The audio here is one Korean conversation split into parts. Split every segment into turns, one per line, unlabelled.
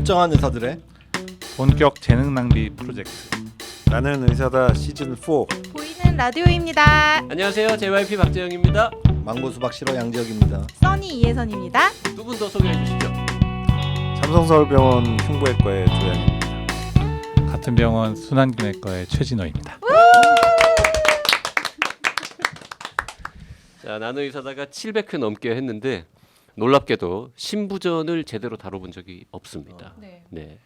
멀쩡한 의사들의
본격 재능 낭비 프로젝트.
나는 의사다 시즌 4.
보이는 라디오입니다.
안녕하세요. JYP 박재영입니다.
망고 수박 싫어 양지혁입니다.
써니 이혜선입니다.
두 분 더 소개해 주시죠.
삼성서울병원 흉부외과의 조양입니다.
같은 병원 순환기내과의 최진호입니다.
자, 나는 의사다가 700회 넘게 했는데 놀랍게도 심부전을 제대로 다뤄본 적이 없습니다. 네.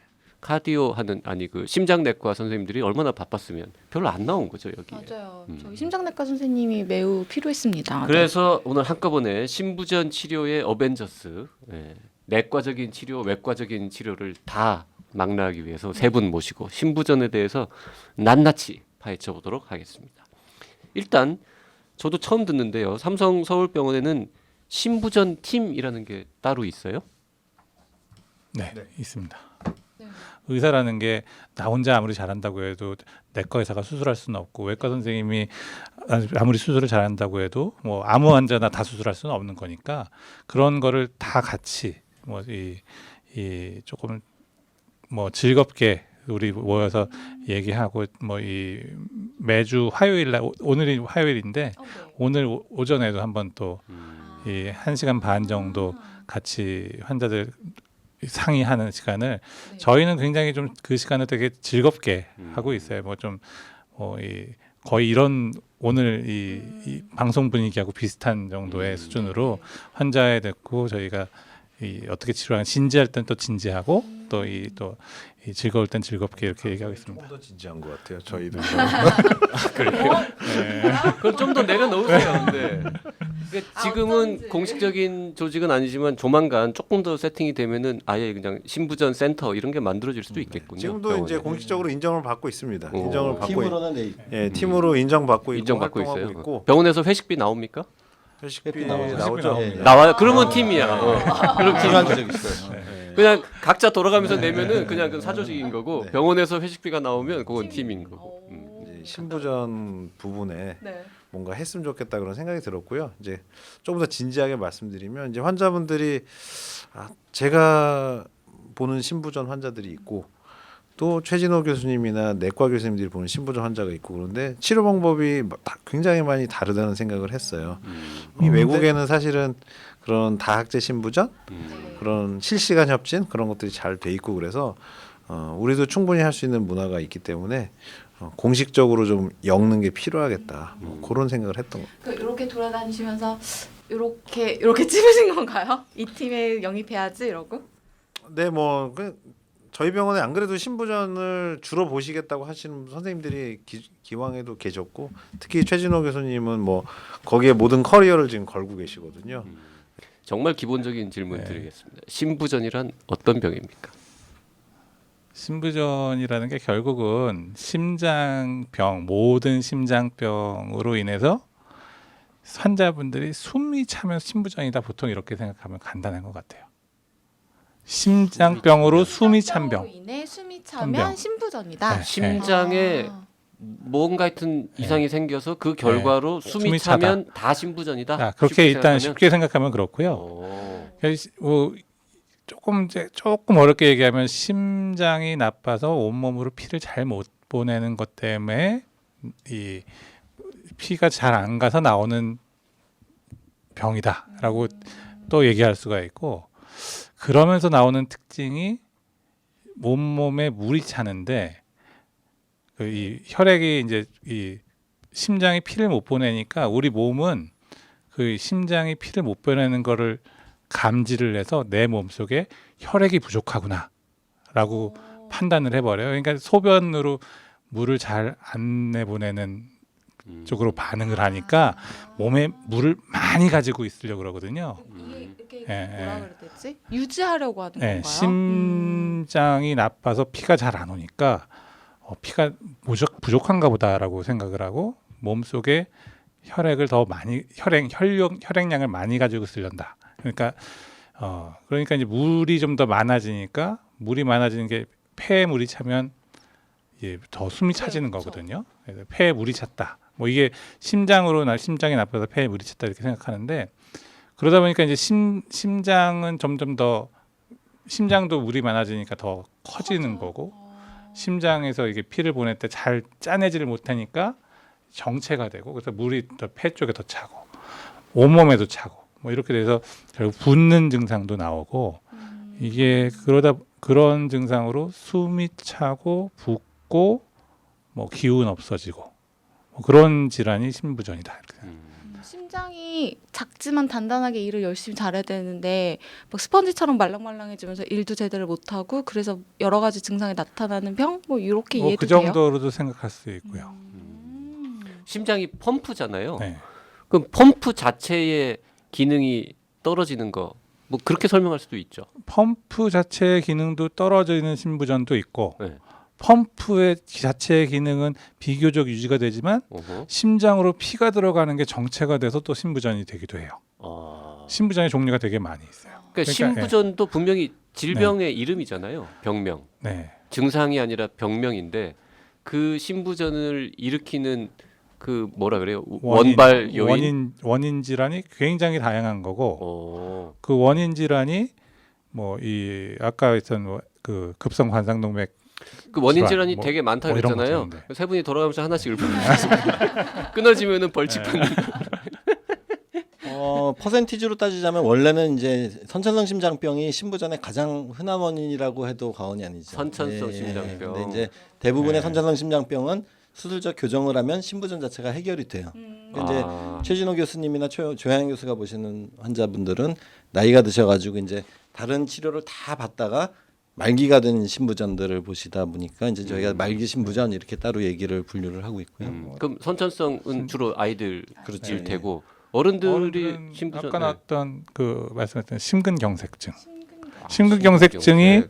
카디오 하는 그 심장내과 선생님들이 얼마나 바빴으면 별로 안 나온 거죠, 여기.
맞아요. 저희 심장내과 선생님이 매우 필요했습니다.
그래서 오늘 한꺼번에 심부전 치료의 어벤져스, 내과적인 치료, 외과적인 치료를 다 망라하기 위해서 세 분 모시고 심부전에 대해서 낱낱이 파헤쳐 보도록 하겠습니다. 일단 저도 처음 듣는데요. 삼성 서울병원에는 심부전 팀이라는 게 따로 있어요?
네. 있습니다. 의사라는 게 나 혼자 아무리 잘한다고 해도 내과 의사가 수술할 수는 없고, 외과 선생님이 아무리 수술을 잘한다고 해도 뭐 아무 환자나 다 수술할 수는 없는 거니까, 그런 거를 다 같이 뭐 이 조금 뭐 즐겁게 우리 모여서 얘기하고, 뭐 이 매주 화요일 날, 오늘이 화요일인데 오늘 오전에도 한번 또 이 1시간 반 정도 같이 환자들 상의하는 시간을, 저희는 굉장히 좀 그 시간을 되게 즐겁게 하고 있어요. 뭐 좀 거의 이런 오늘 이 방송 분위기하고 비슷한 정도의 수준으로 환자에 듣고, 저희가 어떻게 치료하는, 진지할 땐 또 진지하고 또 이 즐거울 땐 즐겁게 이렇게 얘기하고 있습니다.
좀 더 진지한 것 같아요. 저희도.
그래요? 그럼 좀 더 내려놓으세요. 네. 그러니까 지금은 공식적인 조직은 아니지만 조만간 조금 더 세팅이 되면은 아예 그냥 심부전 센터 이런 게 만들어질 수도 있겠군요.
지금도
병원에.
이제 공식적으로 인정을 받고 있습니다.
오.
인정을 받고
팀으로는
팀으로 인정받고 있고
인정받고
활동하고
있어요.
있고.
병원에서 회식비 나옵니까?
회식비
나오죠.
나오죠.
네.
나와요. 그러면 팀이야. 그럼
중요한
팀.
적 있어요.
그냥 각자 돌아가면서 내면은 그냥 그 사조직인 거고,
네.
병원에서 회식비가 나오면 그건 팀인 거고.
이제 심부전 부분에 뭔가 했으면 좋겠다 그런 생각이 들었고요. 이제 조금 더 진지하게 말씀드리면, 이제 환자분들이 제가 보는 심부전 환자들이 있고, 또 최진호 교수님이나 내과 교수님들이 보는 심부전 환자가 있고, 그런데 치료 방법이 굉장히 많이 다르다는 생각을 했어요. 이 외국에는 사실은 그런 다학제 심부전, 그런 실시간 협진 그런 것들이 잘 돼 있고, 그래서 우리도 충분히 할 수 있는 문화가 있기 때문에 공식적으로 좀 엮는 게 필요하겠다. 그런 생각을 했던 것 같아요.
이렇게 돌아다니시면서 이렇게 찝으신 건가요? 이 팀에 영입해야지 이러고?
네, 뭐 저희 병원에 안 그래도 심부전을 주로 보시겠다고 하시는 선생님들이 기왕에도 계셨고, 특히 최진호 교수님은 뭐 거기에 모든 커리어를 지금 걸고 계시거든요.
정말 기본적인 질문 드리겠습니다. 심부전이란 어떤 병입니까?
심부전이라는 게 결국은 심장병, 모든 심장병으로 인해서 환자분들이 숨이 차면 심부전이다, 보통 이렇게 생각하면 간단한 것 같아요. 심장병으로 숨이 찬 병.
인해 숨이
찬 병.
차면 심부전이다.
네.
심장에 뭔가 하여튼 이상이 생겨서 그 결과로 숨이
숨이
차면 다 심부전이다.
그렇게 일단
생각하면?
쉽게 생각하면 그렇고요.
오.
뭐 조금 어렵게 얘기하면, 심장이 나빠서 온몸으로 피를 잘 못 보내는 것 때문에 이 피가 잘 안 가서 나오는 병이다라고 또 얘기할 수가 있고, 그러면서 나오는 특징이 온몸에 물이 차는데, 이 혈액이 이제 이 심장이 피를 못 보내니까 우리 몸은 그 심장이 피를 못 보내는 거를 감지를 해서 내 몸속에 혈액이 부족하구나라고 판단을 해버려요. 그러니까 소변으로 물을 잘 안 내보내는 쪽으로 반응을 하니까 몸에 물을 많이 가지고 있으려고 그러거든요.
이게
예,
뭐라
예.
그래야 되지? 유지하려고 하는 건가요?
심장이 나빠서 피가 잘 안 오니까 피가 부족한가 보다라고 생각을 하고, 몸속에 혈액을 더 많이 혈액량을 많이 가지고 쓰련다. 그러니까 이제 물이 좀 더 많아지니까, 물이 많아지는 게 폐에 물이 차면 더 숨이 차지는 거거든요. 그래서 폐에 물이 찼다. 뭐 이게 심장이 나빠서 폐에 물이 찼다 이렇게 생각하는데, 그러다 보니까 이제 심장은 점점 더 심장도 물이 많아지니까 더 커지는 거고 심장에서 이게 피를 보낼 때 잘 짜내지를 못하니까 정체가 되고 그래서 물이 더 폐 쪽에 더 차고 온몸에도 차고 뭐 이렇게 돼서 결국 붓는 증상도 나오고 이게 그러다 그런 증상으로 숨이 차고 붓고 뭐 기운 없어지고 뭐 그런 질환이 심부전이다. 이렇게 생각합니다.
심장이 작지만 단단하게 일을 열심히 잘해야 되는데 막 스펀지처럼 말랑말랑해지면서 일도 제대로 못하고 그래서 여러 가지 증상이 나타나는 병? 뭐 이렇게 이해도
그
돼요?
정도로도 생각할 수 있고요.
심장이 펌프잖아요.
네.
그럼 펌프 자체의 기능이 떨어지는 거 뭐 그렇게 설명할 수도 있죠.
펌프 자체의 기능도 떨어지는 심부전도 있고
네.
펌프의 자체의 기능은 비교적 유지가 되지만
어허.
심장으로 피가 들어가는 게 정체가 돼서 또 심부전이 되기도 해요.
아.
심부전의 종류가 되게 많이 있어요.
그러니까
그러니까,
심부전도 분명히 질병의 이름이잖아요. 병명.
네.
증상이 아니라 병명인데 그 심부전을 일으키는 그 뭐라 그래요? 원발 요인.
원인 질환이 굉장히 다양한 거고 그 원인 질환이 뭐 이 아까 했던 그 급성 관상동맥
그 원인
질환,
질환이
뭐,
되게 많다
뭐 이런
그랬잖아요.
것들인데.
세 분이 돌아가면서 하나씩 읊어주셨습니다. 끊어지면은 벌칙 받는.
퍼센티지로 따지자면 원래는 이제 선천성 심장병이 심부전의 가장 흔한 원인이라고 해도 과언이 아니죠.
선천성 심장병.
근데 이제 대부분의
네.
선천성 심장병은 수술적 교정을 하면 심부전 자체가 해결이 돼요. 이제 최진호 교수님이나 조양현 교수가 보시는 환자분들은 나이가 드셔가지고 이제 다른 치료를 다 받다가 말기가 된 심부전들을 보시다 보니까 이제 저희가 말기 심부전 이렇게 따로 얘기를 분류를 하고 있고요.
그럼 선천성은 주로 아이들일
그렇죠.
테고 어른들이
어른들은
심부전.
아까 나왔던 그 말씀했던 심근경색증.
네.
심근경색증이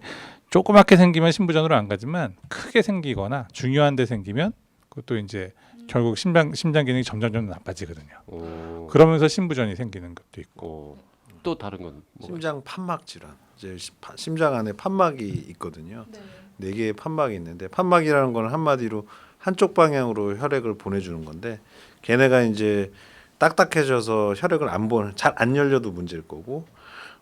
조그맣게 생기면 심부전으로 안 가지만 크게 생기거나 중요한 데 생기면 그것도 이제 결국 심장 기능이 점점 나빠지거든요.
오.
그러면서 심부전이 생기는 것도 있고.
또 다른 건 뭐?
심장 판막 질환. 이제 심장 안에 판막이 있거든요. 네 개의 판막이 있는데 판막이라는 거는 한마디로 한쪽 방향으로 혈액을 보내주는 건데 걔네가 이제 딱딱해져서 혈액을 잘 안 열려도 문제일 거고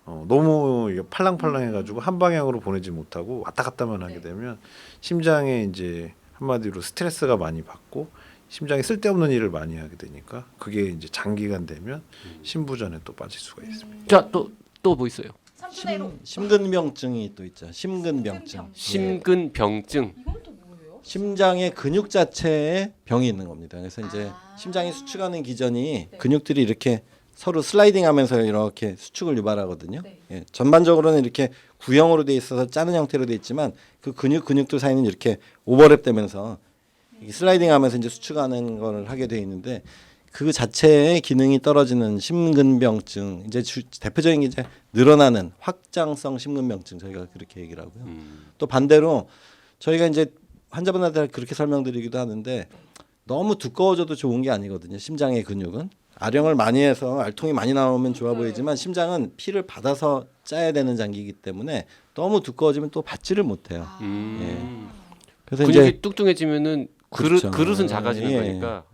너무 팔랑팔랑해가지고 한 방향으로 보내지 못하고 왔다 갔다만 하게 되면 심장에 이제 한마디로 스트레스가 많이 받고 심장이 쓸데없는 일을 많이 하게 되니까 그게 이제 장기간 되면 심부전에 또 빠질 수가 있습니다.
자, 또 뭐 있어요?
심근병증이 또 있죠. 심근병증.
심근병증.
이건 또 뭐예요?
심장의 근육 자체에 병이 있는 겁니다. 그래서 이제 심장이 수축하는 기전이 근육들이 이렇게 서로 슬라이딩하면서 이렇게 수축을 유발하거든요.
네.
예, 전반적으로는 이렇게 구형으로 돼 있어서 짜는 형태로 돼 있지만 그 근육들 사이는 이렇게 오버랩되면서 이렇게 슬라이딩하면서 이제 수축하는 걸 하게 돼 있는데 그 자체의 기능이 떨어지는 심근병증 이제 대표적인 게 이제 늘어나는 확장성 심근병증 저희가 그렇게 얘기를 하고요. 또 반대로 저희가 이제 환자분한테 그렇게 설명드리기도 하는데 너무 두꺼워져도 좋은 게 아니거든요. 심장의 근육은 아령을 많이 해서 알통이 많이 나오면 좋아 보이지만 심장은 피를 받아서 짜야 되는 장기이기 때문에 너무 두꺼워지면 또 받지를 못해요. 그래서
근육이
이제
뚱뚱해지면은
그렇죠.
그릇은 작아지는
예.
거니까.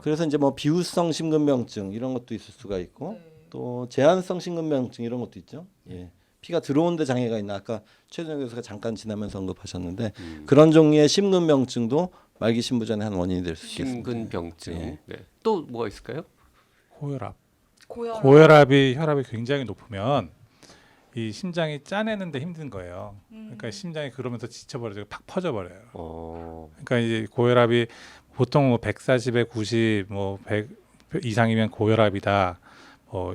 그래서 이제 뭐 비후성 심근병증 이런 것도 있을 수가 있고 또 제한성 심근병증 이런 것도 있죠. 예. 피가 들어오는데 장애가 있나 아까 최준호 교수가 잠깐 지나면서 언급하셨는데 그런 종류의 심근병증도 말기 심부전의 한 원인이 될 수 있습니다.
심근병증.
예.
네. 또 뭐가 있을까요?
고혈압이 혈압이 굉장히 높으면 이 심장이 짜내는데 힘든 거예요. 그러니까 심장이 그러면서 지쳐버려서 팍 퍼져버려요. 그러니까 이제 고혈압이 보통 뭐 140에 90, 뭐 100 이상이면 고혈압이다.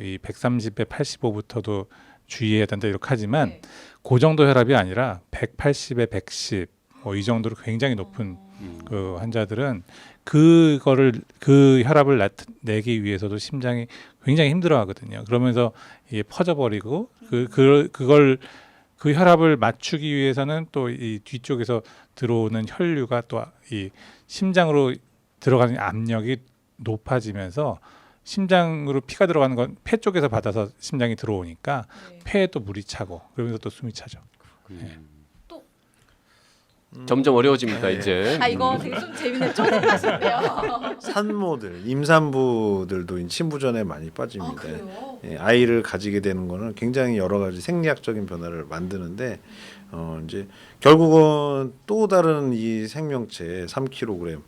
이 130에 85부터도 주의해야 된다 이렇게 하지만 그 정도 혈압이 아니라 180에 110, 뭐 이 정도로 굉장히 높은 그 환자들은 그 혈압을 내기 위해서도 심장이 굉장히 힘들어하거든요. 그러면서 이게 퍼져버리고 그 혈압을 맞추기 위해서는 또 이 뒤쪽에서 들어오는 혈류가 또 이 심장으로 들어가는 압력이 높아지면서 심장으로 피가 들어가는 건 폐 쪽에서 받아서 심장이 들어오니까 폐에 또 물이 차고 그러면서 또 숨이 차죠.
점점 어려워집니다
네.
이제.
아 이거 되게 좀 재밌네. 쪼개가신데요.
산모들, 임산부들도 신부전에 많이 빠집니다.
그래요?
예, 아이를 가지게 되는 거는 굉장히 여러 가지 생리학적인 변화를 만드는데 이제 결국은 또 다른 이 생명체 3kg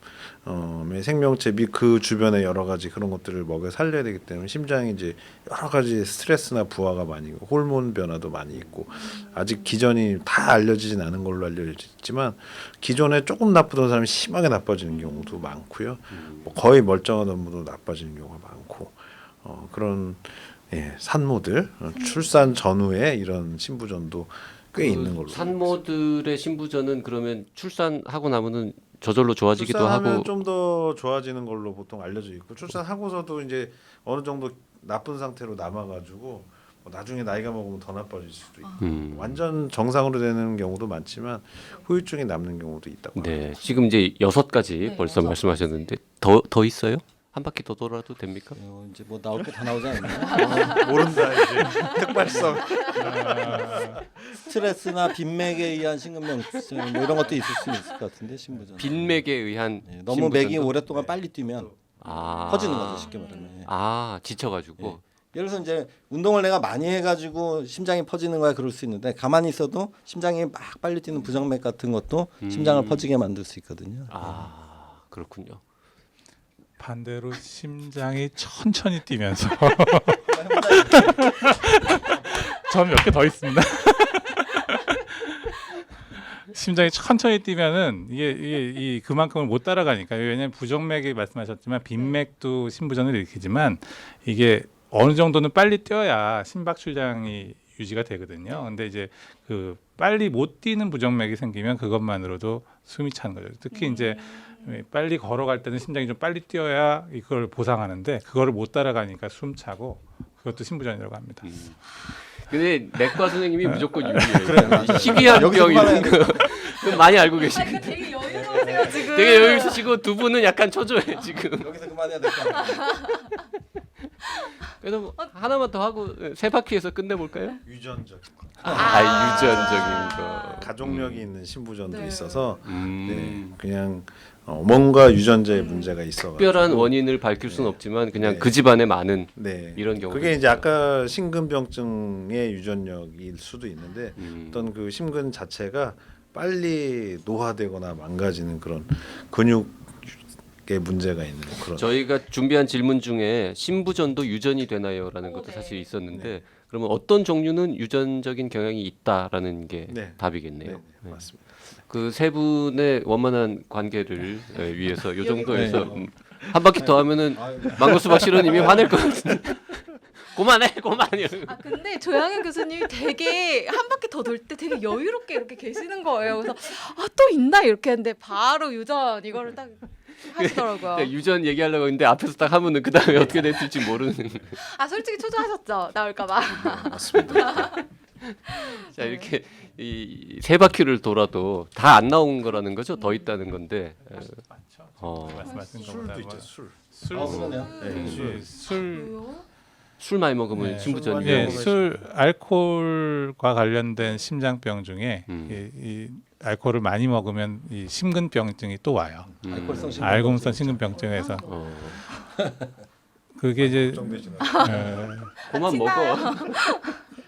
의 생명체 및 그 주변의 여러 가지 그런 것들을 먹여 살려야 되기 때문에 심장이 이제 여러 가지 스트레스나 부하가 많이 있고 호르몬 변화도 많이 있고 아직 기전이 다 알려지진 않은 걸로 알려졌지만 기존에 조금 나쁘던 사람이 심하게 나빠지는 경우도 많고요. 뭐 거의 멀쩡하던 분도 나빠지는 경우가 많고 그런 산모들 출산 전후에 이런 신부전도 꽤 있는 걸로.
산모들의 신부전은 그러면 출산하고 나면은 저절로 좋아지기도
출산하면
하고.
좀 더 좋아지는 걸로 보통 알려져 있고 출산하고서도 이제 어느 정도 나쁜 상태로 남아가지고 뭐 나중에 나이가 먹으면 더 나빠질 수도 있고 완전 정상으로 되는 경우도 많지만 후유증이 남는 경우도 있다고 합니다.
네, 지금 이제 6가지
네,
벌써
6
말씀하셨는데 더 있어요? 한 바퀴 더 돌아도 됩니까?
이제 뭐 나올 게 다 나오지 않나요?
모른다 이제 특발성.
스트레스나 빈맥에 의한 심근병증 뭐 이런 것도 있을 수 있을 것 같은데 신부전.
빈맥에 의한
예, 너무 맥이
신부전도?
오랫동안 빨리 뛰면 퍼지는 거죠 쉽게 말하면. 예.
지쳐가지고.
예를 들어서 이제 운동을 내가 많이 해가지고 심장이 퍼지는 거야 그럴 수 있는데 가만히 있어도 심장이 막 빨리 뛰는 부정맥 같은 것도 심장을 퍼지게 만들 수 있거든요.
그렇군요.
반대로 심장이 천천히 뛰면서 전 몇 개 더 있습니다. 심장이 천천히 뛰면은 이게 그만큼을 못 따라가니까 왜냐하면 부정맥이 말씀하셨지만 빈맥도 신부전을 일으키지만 이게 어느 정도는 빨리 뛰어야 심박 출장이 유지가 되거든요. 근데 이제 그 빨리 못 뛰는 부정맥이 생기면 그것만으로도 숨이 차는 거죠. 특히 이제 빨리 걸어갈 때는 심장이 좀 빨리 뛰어야 이걸 보상하는데 그거를 못 따라가니까 숨 차고 그것도 신부전이라고 합니다.
근데 내과 선생님이 무조건 유리해요. 희귀한 병 이런 거 그건 많이 알고 계시는데.
되게 여유로우세요 지금.
되게 여유 있으시고 두 분은 약간 초조해 지금.
여기서 그만해야 될 것 같아요.
그래서 뭐 하나만 더 하고 3바퀴에서 끝내볼까요?
유전적.
유전적인 거.
가족력이 있는 신부전도
네.
있어서 네, 그냥 뭔가 유전자의 문제가 있어.
특별한 원인을 밝힐 수는 없지만 그냥
네.
그 집안에 많은
네.
이런 경우.
그게 이제 아까 심근병증의 유전력일 수도 있는데 어떤 그 심근 자체가 빨리 노화되거나 망가지는 그런 근육에 문제가 있는 그런.
저희가 준비한 질문 중에 신부전도 유전이 되나요?라는 것도
네.
사실 있었는데
네.
그러면 어떤 종류는 유전적인 경향이 있다라는 게
네.
답이겠네요.
네, 맞습니다.
그 세 분의 원만한 관계를 위해서 요 정도에서
네.
한 바퀴 더 하면은 망고수박 실원님이 화낼 것 같은데 그만해.
아 근데 조양현 교수님이 되게 한 바퀴 더 돌 때 되게 여유롭게 이렇게 계시는 거예요. 그래서 또 있나 이렇게 했는데 바로 유전 이거를 딱 하시더라고요.
그러니까 유전 얘기하려고 했는데 앞에서 딱 하면은 그 다음에 어떻게 됐을지 모르는.
아 솔직히 초조하셨죠 나올까봐.
네, 맞습니다.
자 이렇게 이 세 바퀴를 돌아도 다 안 나온 거라는 거죠. 더 있다는 건데.
말씀하신
술도
것보다
있죠. 술.
술,
그러네요.
네, 술.
술 많이 먹으면
네.
신부전이.
술 많이
예,
먹으면
술 알코올과 관련된 심장병 중에 이 알코올을 많이 먹으면 이 심근병증이 또 와요.
알코올성 심근병증.
알코올성 심근병증에서 그게 이제
그만 먹어.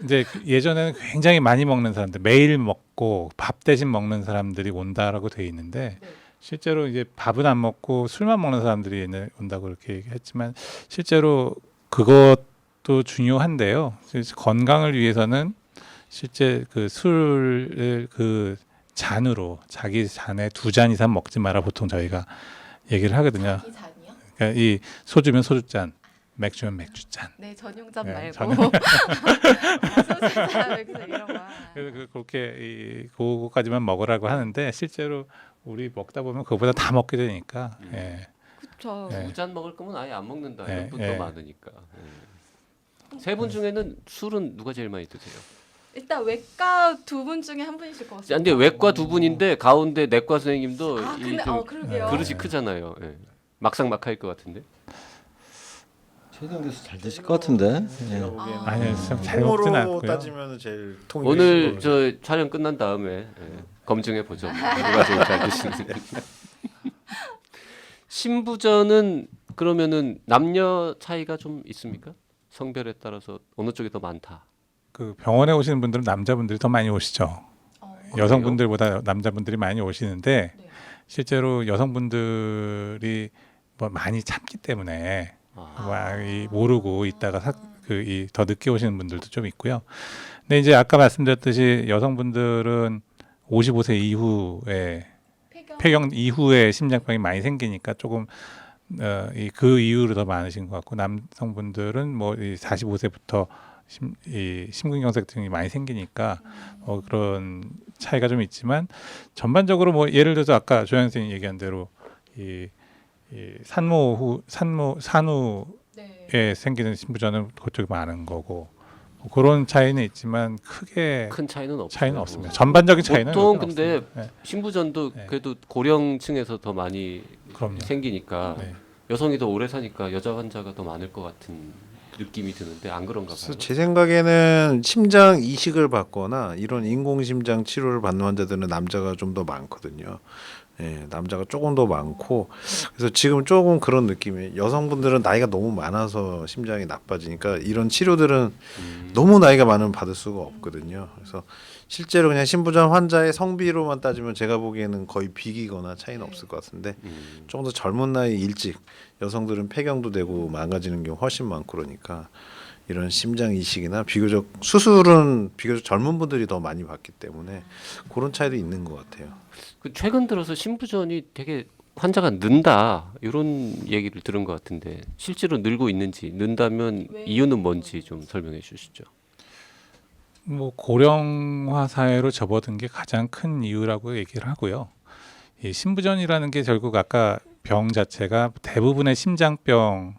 이제 예전에는 굉장히 많이 먹는 사람들 매일 먹고 밥 대신 먹는 사람들이 온다라고 돼 있는데 실제로 이제 밥은 안 먹고 술만 먹는 사람들이 온다고 그렇게 얘기했지만 실제로 그것도 중요한데요. 건강을 위해서는 실제 그 술을 그 잔으로 자기 잔에 2잔 이상 먹지 마라 보통 저희가 얘기를 하거든요.
이 잔이요?
그러니까 이 소주면 소주잔, 맥주면 맥주잔.
네 전용잔
네,
말고
전용-
소주잔 맥주 이런 거.
그래서 그렇게 그거까지만 먹으라고 하는데 실제로 우리 먹다 보면 그거보다 다 먹게 되니까. 예.
그렇죠.
네.
2잔 먹을 거면 아예 안 먹는다.
네,
이런 분도
네.
많으니까. 세 분 중에는 술은 누가 제일 많이 드세요?
일단 외과 2분 중에 한 분이실 것 같습니다.
근데 외과 2분인데 가운데 내과 선생님도
아
이
근데
좀
그러게요.
그릇이 크잖아요. 예. 막상막하일 것 같은데.
최재형 교수 잘 드실 것 같은데. 예.
아니요, 잘 먹진
통으로
않고요.
따지면 제일 통이
오늘
되신 걸로.
저 촬영 끝난 다음에 검증해 보죠. 누가 제일 잘 드시는지. 신부전은 그러면은 남녀 차이가 좀 있습니까? 성별에 따라서 어느 쪽이 더 많다.
그 병원에 오시는 분들은 남자분들이 더 많이 오시죠. 여성분들보다 남자분들이 많이 오시는데
네.
실제로 여성분들이 뭐 많이 참기 때문에 모르고 있다가 더 늦게 오시는 분들도 좀 있고요. 근데 이제 아까 말씀드렸듯이 여성분들은 55세 이후에 폐경 이후에 심장병이 많이 생기니까 조금 그 이후로 더 많으신 것 같고, 남성분들은 뭐 45세부터 이 심근경색증이 많이 생기니까 그런 차이가 좀 있지만, 전반적으로 뭐 예를 들어서 아까 조현 선생님 얘기한 대로 이 산후에 생기는 신부전은 그쪽이 많은 거고, 뭐 그런 차이는 있지만 크게
큰 차이는 없어요.
차이는 없습니다. 전반적인 차이는
보통
그렇게
근데
없습니다. 네.
신부전도
네.
그래도 고령층에서 더 많이
그럼요.
생기니까
네.
여성이 더 오래 사니까 여자 환자가 더 많을 것 같은 느낌이 드는데 안 그런가 봐요.
그래서 제 생각에는 심장 이식을 받거나 이런 인공심장 치료를 받는 환자들은 남자가 좀 더 많거든요. 예, 남자가 조금 더 많고, 그래서 지금 조금 그런 느낌이, 여성분들은 나이가 너무 많아서 심장이 나빠지니까 이런 치료들은 너무 나이가 많으면 받을 수가 없거든요. 그래서 실제로 그냥 신부전 환자의 성비로만 따지면 제가 보기에는 거의 비기거나 차이는 없을 것 같은데, 조금 더 젊은 나이 일찍 여성들은 폐경도 되고 망가지는 경우 훨씬 많고, 그러니까 이런 심장 이식이나 비교적 수술은 비교적 젊은 분들이 더 많이 받기 때문에 그런 차이도 있는 것 같아요.
그 최근 들어서 신부전이 되게 환자가 는다 이런 얘기를 들은 것 같은데 실제로 늘고 있는지, 는다면 이유는 뭔지 좀 설명해 주시죠.
뭐 고령화 사회로 접어든 게 가장 큰 이유라고 얘기를 하고요. 이 신부전이라는 게 결국 아까 병 자체가 대부분의 심장병으로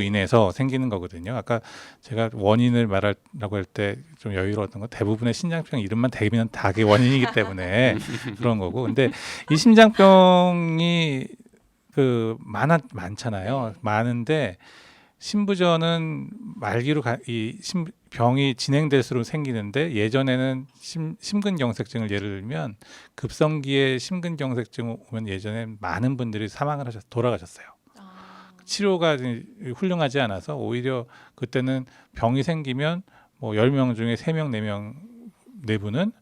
인해서 생기는 거거든요. 아까 제가 원인을 말하라고 할 때 좀 여유로웠던 건 대부분의 심장병 이름만 대면 다 그게 원인이기 때문에 그런 거고. 근데 이 심장병이 많잖아요. 많은데 신부전은 말기로 병이 진행될수록 생기는데, 예전에는 심근경색증을 예를 들면 급성기에 심근경색증 오면 예전에 많은 분들이 돌아가셨어요. 치료가 훌륭하지 않아서 오히려 그때는 병이 생기면 뭐 10명 중에 3명, 4명, 4분은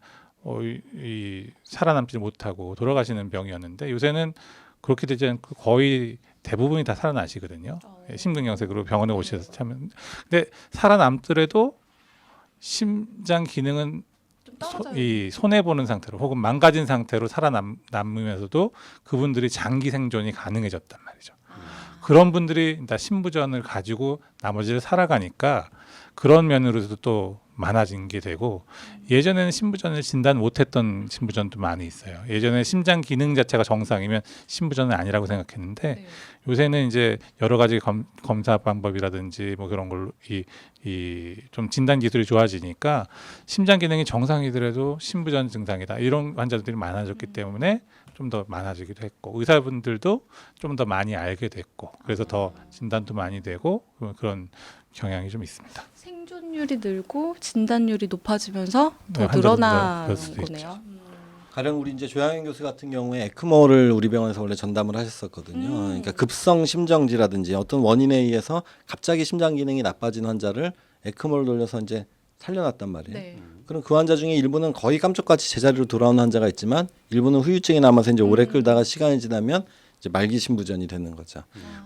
살아남지 못하고 돌아가시는 병이었는데, 요새는 그렇게 되지 않고 거의 대부분이 다 살아나시거든요. 심근경색으로 병원에 오셔서 참은. 근데 살아남더라도 심장 기능은 손해 보는 상태로 혹은 망가진 상태로 살아남으면서도 그분들이 장기 생존이 가능해졌단 말이죠. 그런 분들이 다 신부전을 가지고 나머지를 살아가니까 그런 면으로도 또 많아진 게 되고, 예전에는 신부전을 진단 못했던 신부전도 많이 있어요. 예전에 심장 기능 자체가 정상이면 신부전은 아니라고 생각했는데 요새는 이제 여러 가지 검사 방법이라든지 뭐 그런 걸로 좀 진단 기술이 좋아지니까 심장 기능이 정상이더라도 신부전 증상이다 이런 환자들이 많아졌기 때문에 좀 더 많아지기도 했고, 의사분들도 좀 더 많이 알게 됐고, 그래서 더 진단도 많이 되고 그런 경향이 좀 있습니다.
생존율이 늘고 진단율이 높아지면서 더
네,
늘어나는
그럴 수도
거네요.
가령 우리 이제 조양현 교수 같은 경우에 에크모를 우리 병원에서 원래 전담을 하셨었거든요. 그러니까 급성 심정지라든지 어떤 원인에 의해서 갑자기 심장 기능이 나빠진 환자를 에크모를 돌려서 이제 살려놨단 말이에요.
네.
그럼 그 환자 중에 일부는 거의 깜짝같이 제자리로 돌아오는 환자가 있지만, 일부는 후유증이 남아서 이제 오래 끌다가 시간이 지나면 이제 말기 신부전이 되는 거죠.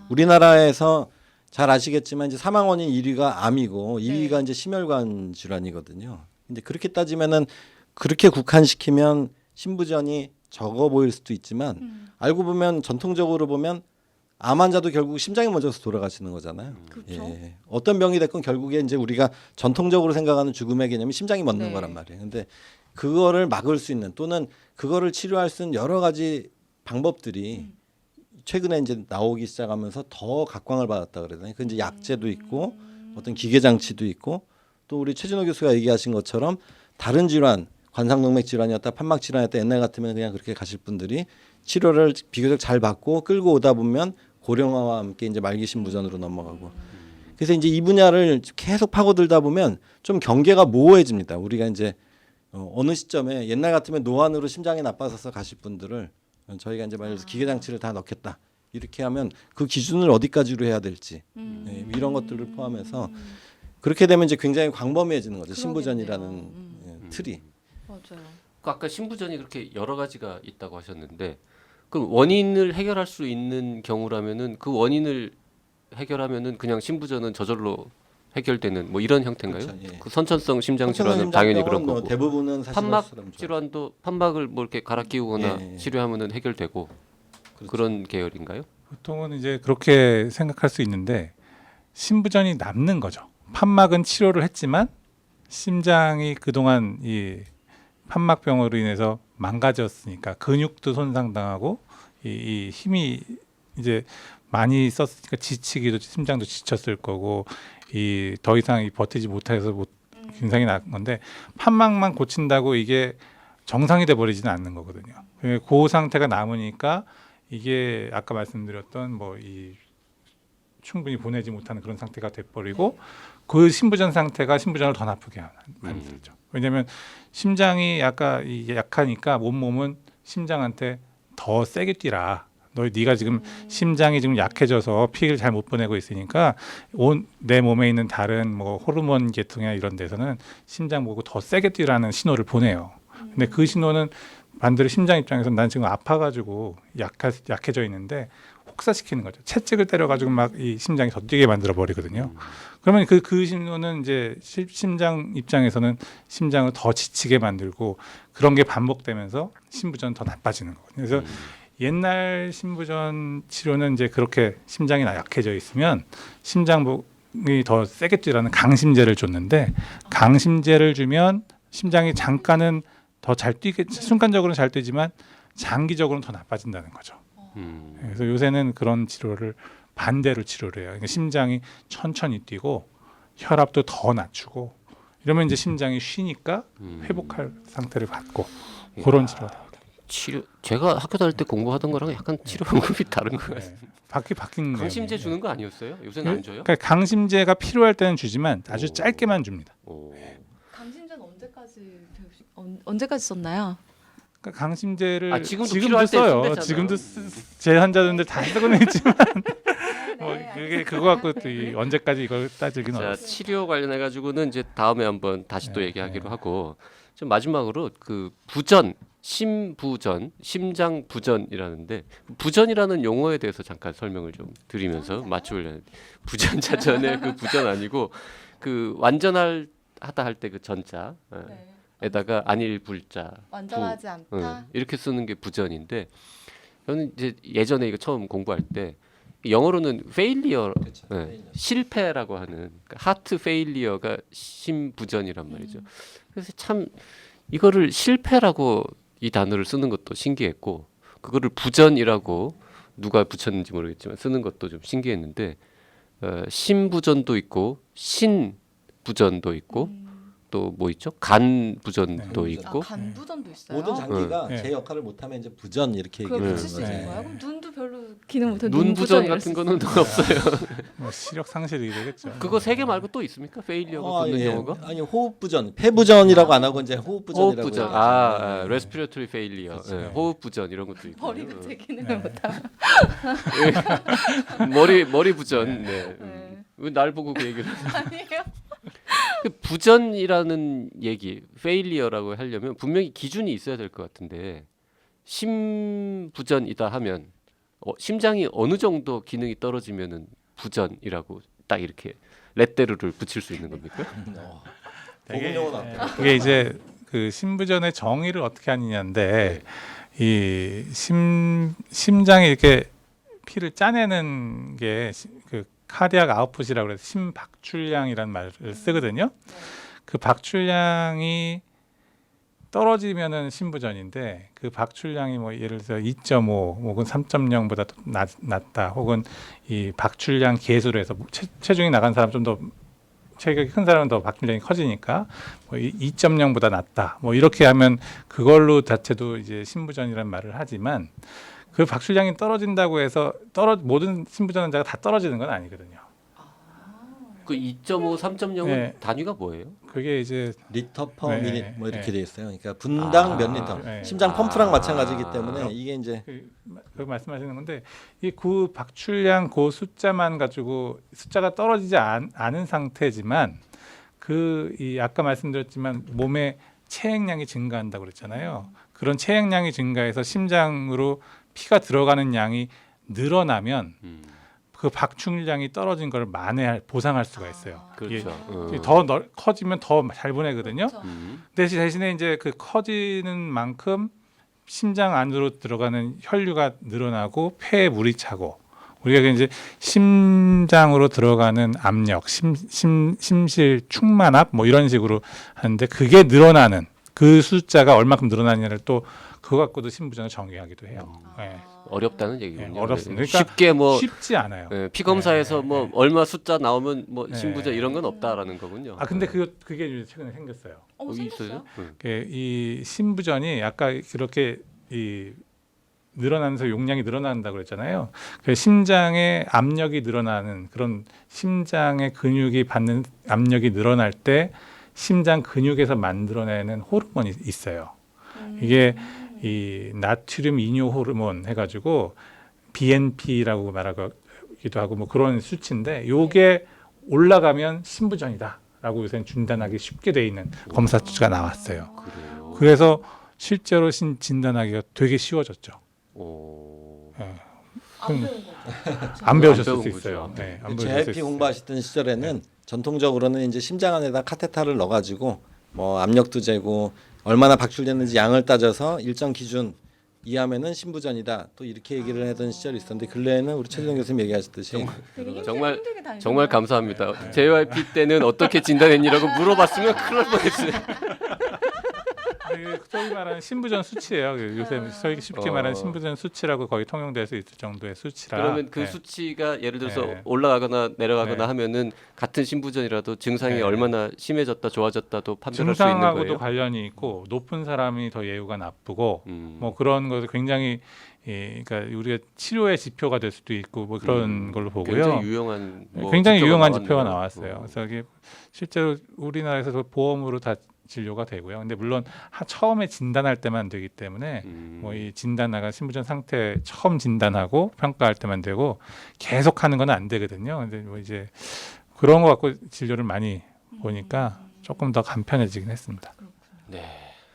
우리나라에서 잘 아시겠지만 이제 사망 원인 1위가 암이고 2위가 이제 심혈관 질환이거든요. 근데 그렇게 따지면은 그렇게 국한시키면 신부전이 적어 보일 수도 있지만 알고 보면 전통적으로 보면 암 환자도 결국 심장이 먼저서 돌아가시는 거잖아요.
그렇죠.
예. 어떤 병이 됐건 결국에 이제 우리가 전통적으로 생각하는 죽음의 개념이 심장이 멎는
네.
거란 말이에요. 근데 그거를 막을 수 있는, 또는 그거를 치료할 수 있는 여러 가지 방법들이 최근에 이제 나오기 시작하면서 더 각광을 받았다 그러잖아요. 그 이제 약제도 있고 어떤 기계 장치도 있고, 또 우리 최진호 교수가 얘기하신 것처럼 다른 질환, 관상동맥 질환이었다, 판막 질환이었다, 옛날 같으면 그냥 그렇게 가실 분들이 치료를 비교적 잘 받고 끌고 오다 보면 고령화와 함께 이제 말기 신부전으로 넘어가고, 그래서 이제 이 분야를 계속 파고들다 보면 좀 경계가 모호해집니다. 우리가 이제 어느 시점에 옛날 같으면 노안으로 심장이 나빠져서 가실 분들을 저희가 이제 말해서 기계 장치를 다 넣겠다 이렇게 하면 그 기준을 어디까지로 해야 될지 이런 것들을 포함해서 그렇게 되면 이제 굉장히 광범위해지는 거죠. 신부전이라는 틀이.
맞아요.
그 아까 신부전이 그렇게 여러 가지가 있다고 하셨는데 그 원인을 해결할 수 있는 경우라면은 그 원인을 해결하면은 그냥 신부전은 저절로 해결되는 뭐 이런 형태인가요?
그렇죠, 예.
그 선천성 심장 질환은 당연히 그런 거고
대부분은 사실
판막 질환도 판막을 뭐 이렇게 갈아 끼우거나
예, 예.
치료하면은 해결되고
그렇죠.
그런 계열인가요?
보통은 이제 그렇게 생각할 수 있는데 신부전이 남는 거죠. 판막은 치료를 했지만 심장이 그동안 이 판막병으로 인해서 망가졌으니까 근육도 손상당하고 이 힘이 이제 많이 썼으니까 지치기도 심장도 지쳤을 거고 이 더 이상 버티지 못해서 증상이 난 건데 판막만 고친다고 이게 정상이 돼 버리지는 않는 거거든요. 그 상태가 남으니까 이게 아까 말씀드렸던 뭐 이 충분히 보내지 못하는 그런 상태가 돼버리고 그 신부전 상태가 신부전을 더 나쁘게 만들죠. 왜냐하면 심장이 아까 이게 약하니까 몸은 심장한테 더 세게 뛰라. 네가 지금 심장이 지금 약해져서 피를 잘 못 보내고 있으니까 내 몸에 있는 다른 뭐 호르몬 계통이나 이런 데서는 심장 보고 더 세게 뛰라는 신호를 보내요. 근데 그 신호는 반대로 심장 입장에서 난 지금 아파가지고 약해져 있는데 혹사시키는 거죠. 채찍을 때려가지고 막 이 심장이 더 뛰게 만들어 버리거든요. 그러면 그 신호는 이제 심장 입장에서는 심장을 더 지치게 만들고 그런 게 반복되면서 신부전 더 나빠지는 거거든요. 그래서 옛날 신부전 치료는 이제 그렇게 심장이 약해져 있으면 심장이 더 세게 뛰라는 강심제를 줬는데 강심제를 주면 심장이 잠깐은 더 잘 뛰게 순간적으로는 잘 뛰지만 장기적으로는 더 나빠진다는 거죠. 그래서 요새는 그런 치료를 반대로 치료를 해요. 그러니까 심장이 천천히 뛰고 혈압도 더 낮추고 이러면 이제 심장이 쉬니까 회복할 상태를 갖고 그런 치료가
치료 제가 학교 다닐 때 공부하던 거랑 약간 치료 방법이 다른 것 같아요.
바뀐
강심제
내용이에요.
주는 거 아니었어요? 요새는 안 줘요?
그러니까 강심제가 필요할 때는 주지만 아주
오.
짧게만 줍니다.
오.
강심제는 언제까지 썼나요?
그러니까 강심제를
지금도
지금도
필요할 때
써요.
쓴댔잖아요.
지금도 제 환자분들 다 쓰고는 있지만 뭐
네,
그게 그거 갖고 또 언제까지 이걸 따지기는
자,
어렵습니다.
치료 관련해 가지고는 이제 다음에 한번 다시 또 얘기하기로 하고 좀 마지막으로 그 부전, 심부전, 심장 부전이라는데 부전이라는 용어에 대해서 잠깐 설명을 좀 드리면서 맞추려는 부전자전의 그 부전 아니고 그 완전하다 할 때 그 전자 에다가 안일 불자
완전하지 않다.
이렇게 쓰는 게 부전인데 저는 이제 예전에 이거 처음 공부할 때 영어로는 failure
그렇죠.
실패라고 하는 하트 페일리어가 심부전이란 말이죠. 그래서 참 이거를 실패라고 이 단어를 쓰는 것도 신기했고 그거를 부전이라고 누가 붙였는지 모르겠지만 쓰는 것도 좀 신기했는데 심부전도 있고 신부전도 있고 또 뭐 있죠? 간 부전도
네.
있고
간부전도 있어요.
모든 장기가
네.
제 역할을 못하면 이제 부전 이렇게
그걸
얘기하는
붙일 수
거죠.
있는
네.
거야? 그럼 눈도 별로 기능 못해.
눈 부전 같은 거는 없어요.
뭐 시력 상실이 되겠죠.
그거 세 개 말고 또 있습니까? 페일리어가 붙는
예.
용어가?
아니 호흡 부전, 폐 부전이라고 안 하고 이제 호흡 부전이라고.
호흡 부전,
얘기하죠.
respiratory failure,
그렇죠.
호흡 부전 이런 것도 있고.
버리고 제 기능을 못하면.
머리 부전. 네. 왜 날 보고 그 얘기를?
아니에요.
그 부전이라는 얘기, failure라고 하려면 분명히 기준이 있어야 될 것 같은데 심부전이다 하면 심장이 어느 정도 기능이 떨어지면은 부전이라고 딱 이렇게 레떼르를 붙일 수 있는 겁니까?
보건 용어 나왔다.
그게 이제 그 심부전의 정의를 어떻게 하느냐인데 이 심장이 이렇게 피를 짜내는 게 그 카디악 아웃풋이라고 그래서 심박출량이라는 말을 쓰거든요. 그 박출량이 떨어지면은 심부전인데 그 박출량이 뭐 예를 들어서 2.5 혹은 3.0보다 낮다 혹은 이 박출량 계수로 해서 체중이 나간 사람 좀 더 체격이 큰 사람은 더 박출량이 커지니까 뭐 2.0보다 낮다 뭐 이렇게 하면 그걸로 자체도 이제 심부전이라는 말을 하지만 그 박출량이 떨어진다고 해서 모든 심부전 환자가 다 떨어지는 건 아니거든요.
그 2.5, 3.0은
네.
단위가 뭐예요?
그게 이제
리터 퍼
네,
미닛 뭐 이렇게
네.
돼 있어요. 그러니까 분당
아,
몇 리터.
네.
심장 펌프랑 마찬가지이기
아.
때문에 이게 이제
그 말씀하시는 건데 이 그 박출량 그 숫자만 가지고 숫자가 떨어지지 않은 상태지만 그 이 아까 말씀드렸지만 몸에 체액량이 증가한다고 그랬잖아요. 그런 체액량이 증가해서 심장으로 피가 들어가는 양이 늘어나면 그 박출량이 떨어진 걸 보상할 수가 있어요. 이게
그렇죠.
더 커지면 더 잘 보내거든요.
그렇죠.
대신에 이제 그 커지는 만큼 심장 안으로 들어가는 혈류가 늘어나고 폐에 물이 차고 우리가 이제 심장으로 들어가는 압력, 심실 충만압 뭐 이런 식으로 하는데 그게 늘어나는 그 숫자가 얼마큼 늘어나느냐를 또 그거 갖고도 신부전을 정의하기도 해요. 네.
어렵다는 얘기군요.
네, 어렵습니다. 그러니까
쉽게 뭐
쉽지 않아요.
피 검사에서
네,
뭐
네.
얼마 숫자 나오면 뭐
네.
신부전 이런 건 없다라는 거군요.
아 근데 그게 이제 최근에 생겼어요.
생겼어요?
있어요?
이 신부전이 아까 그렇게 이 늘어나면서 용량이 늘어난다고 그랬잖아요. 그 심장의 압력이 늘어나는 그런 심장의 근육이 받는 압력이 늘어날 때 심장 근육에서 만들어내는 호르몬이 있어요. 이게 이 나트륨 이뇨 호르몬 해가지고 BNP라고 말하기도 하고 뭐 그런 수치인데 요게 올라가면 신부전이다라고 요새 진단하기 쉽게 돼 있는 검사 수치가 나왔어요.
그래요.
그래서 실제로 진단하기가 되게 쉬워졌죠.
오.
예.
안 배운 거.
안 배우셨을
배운
수
거죠.
있어요. 네, 안 배우셨을 수
JYP
있어요.
공부하시던 시절에는 전통적으로는 이제 심장 안에다 카테터를 넣어가지고 뭐 압력도 재고 얼마나 박출됐는지 양을 따져서 일정 기준 이하면은 신부전이다. 또 이렇게 얘기를 하던 시절이 있었는데 근래에는 우리 최재동 교수님 얘기하셨듯이
되게
정말
힘들게 다니셨네요.
정말 감사합니다. JYP 때는 어떻게 진단했니라고 물어봤으면 큰일 날 뻔했어요.
소위 말하는 신부전 수치예요. 요새 저희 쉽게 말하는 신부전 수치라고 거의 통용될 수 있을 정도의 수치라.
그러면 그
네.
수치가 예를 들어서
네.
올라가거나 내려가거나
네.
하면은 같은 신부전이라도 증상이
네.
얼마나 심해졌다 좋아졌다도 판별할 수 있는
증상하고도
거예요.
관련이 있고 높은 사람이 더 예후가 나쁘고
음.
뭐 그런 것을 굉장히 그러니까 우리가 치료의 지표가 될 수도 있고 뭐 그런 걸로 보고요.
굉장히 유용한
굉장히 유용한
나왔네요.
지표가 나왔어요. 그래서 이게 실제로 우리나라에서 보험으로 다 진료가 되고요. 근데 물론 처음에 진단할 때만 되기 때문에 뭐 이 진단하가 신부전 상태 처음 진단하고 평가할 때만 되고 계속 하는 건 안 되거든요. 근데 뭐 이제 그런 거 갖고 진료를 많이 보니까 조금 더 간편해지긴 했습니다.
네.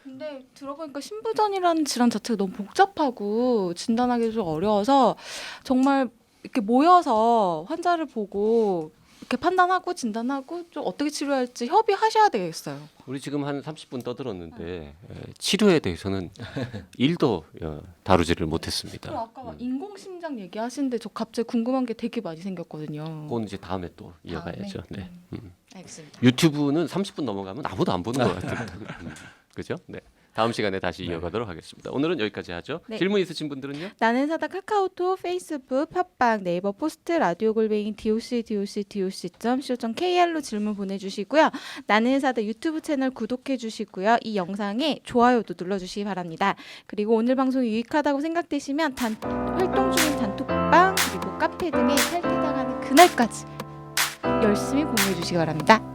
근데 들어보니까 신부전이라는 질환 자체가 너무 복잡하고 진단하기 좀 어려워서 정말 이렇게 모여서 환자를 보고 이렇게 판단하고 진단하고 좀 어떻게 치료할지 협의하셔야 되겠어요.
우리 지금 한 30분 떠들었는데 치료에 대해서는 1도 다루지를 못했습니다.
그리고 아까 막 인공심장 얘기하시는데 저 갑자기 궁금한 게 되게 많이 생겼거든요.
그건 이제 다음에 또 이어가야죠.
다음에?
네.
알겠습니다.
유튜브는 30분 넘어가면 아무도 안 보는 것 같아요. 그죠? 네. 다음 시간에 다시 이어가도록 하겠습니다. 오늘은 여기까지 하죠.
네.
질문 있으신 분들은요?
나는 사다 카카오톡, 페이스북, 팟빵, 네이버 포스트, 라디오 골뱅이 doc.co.kr로 질문 보내주시고요. 나는 사다 유튜브 채널 구독해 주시고요. 이 영상에 좋아요도 눌러주시기 바랍니다. 그리고 오늘 방송이 유익하다고 생각되시면 활동 중인 단톡방 그리고 카페 등에 탈퇴당하는 그날까지 열심히 공유해 주시기 바랍니다.